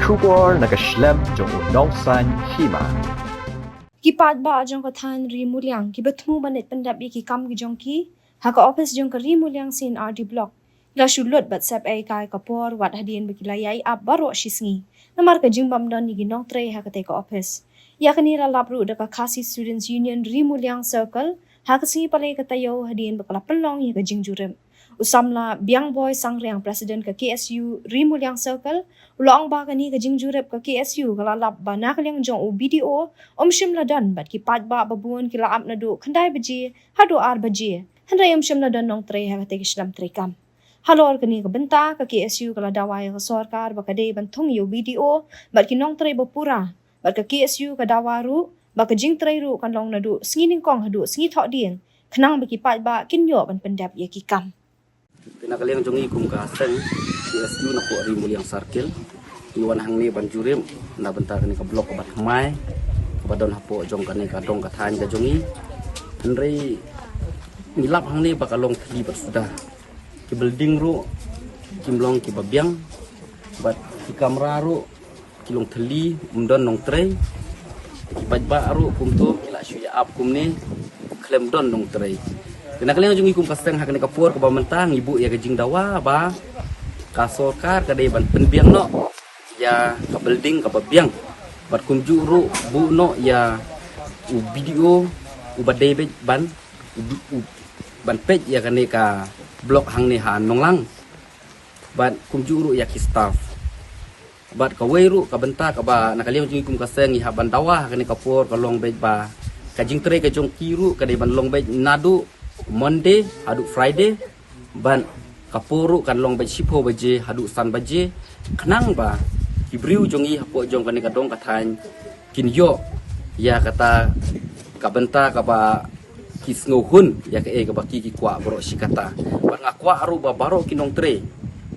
Shubor nakaslem jong unongsan hima. Kipat ba ajong kathan rimulyang kibatmu manit pandap ki kam ki jong ki haka office jong ka rimulyang sin RD block la shulot bat sap ai kai kapor wat hadien bekilayai ab baro shisngi namar ka jingbam don ni ginong tre haka te ka office yakni la lapru da ka khasi students union rimulyang circle haka si palai ka tayo hadien bakala pelong ya ka jingjurem usamla biang boy sangriang president ka KSU rimulyang circle ulang ba kani ka jingjurep ka KSU kalalap ba nakaliang jong u BDO shim ladan bat ki pat ba babuan ki laap na do khandai baji hado ar baji handai shim ladan nong tre ha te kislam tre kam halor kani ka benta ka KSU kala dawai ka sarkar ba kade ban thong yu BDO bat ki nong tre bapura bat ka KSU ka dawaru ba ka jing tre ru kan long na do sngining kong hado sngi thok ding khnang ba ki pat ba kinyo ban pendap ye ki kam pinakaliang jongi kum ka seng KSU na ko rimulyang circle iwan hang ni banjurim na bentar ni ka blok bat mai badon hapo jong kani ka dong ka than ka jongi henry nilap hang ni bakalong thi bat sudah ki building ru kimlong ki babyang bat ki kamera ru kilong theli umdon nong tre bajba ru kum tu ila shuya ap kum ni klem don nong tre kena kalian jungi kum kasteng hak ni kapur ke bamentang ibu ya kejing dawa ba kasorkar ka dei ban penbiang no ya ka building ka babyang bat kum juru bu no ya u video u badai ban ban page ya kani ka blok hang ni han nonglang bat kum juru ya ki staff bat ka weiru ka benta ka ba nakalian jungi kum kasteng iha ban dawa kani kapur ka long bej ba ka jing tre ka jong kiru ka dei ban long bej nadu Monday, haduk Friday, ban kapuru kan long bej sipo baje, haduk san baje, kenang ba, kibriu jongi hapo jong kani kadong kathan, kin yo, ya kata kabenta kaba kisngohun, ya ke kaba kiki kwa bro sikata, ban ngakwa aru ba baro kinong tre,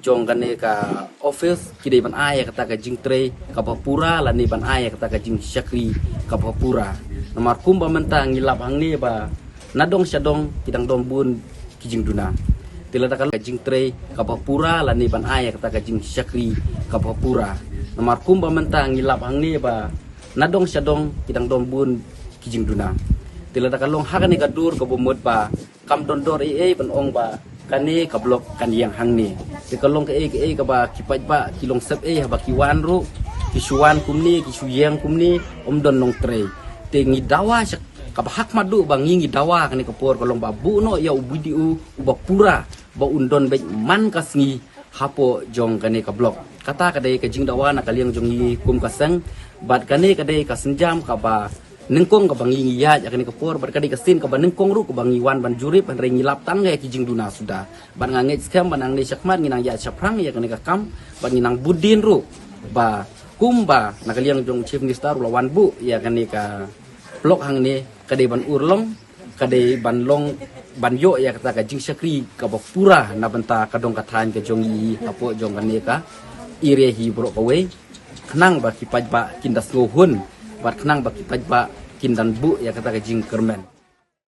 jong kani ka office kidai ban ay kata ka jing tre, kaba pura lani ban ay kata ka jing syakri kaba pura, namar kum ba mentang ngilap hang ni ba. Nadong syadong kidang dombun kijing duna tiladakan kajing tre kapapura lani ban ay kata kajing syakri kapapura nomor kumba mentang ngilap hang ni ba nadong syadong kidang dombun kijing duna tiladakan long hakani kadur kabumut ba kam dondor ban ong ba kani kablok kan yang hang ni tikalong ke ka ba kipaj ba kilong sep ba kiwan ru kisuan kumni kisuyang kumni don nong tre tengi dawa kabahak madu bangingi dawa kani kapur kolong babu no ya ubidiu ubapura ba undon bej man kasngi hapo jong kani ka blok kata kadai ka jing dawa na kaliang jongi kum kaseng bat kani kadai ka senjam ka ba nengkong ka bangingi ya kani kapur bat kadai ka sin ka ba nengkong ru ka bangiwan ban jurip ban rengilap tang ya kijing duna sudah bat nganget skam banang ni syakmat nginang ya syaprang ya kani ka kam bat nginang budin ru ba kumba na kaliang jong chief minister lawan bu ya kani ka blok hang ni kadai ban urlong kadai ban long ban yo ya kata ka jing syakri ka bapura na benta kadong kathan ka jongi apo jong kan ka ire hi bro ka we khnang ba kipaj ba kindas ngohun bat khnang ba kipaj ba kindan bu ya kata ka jing kermen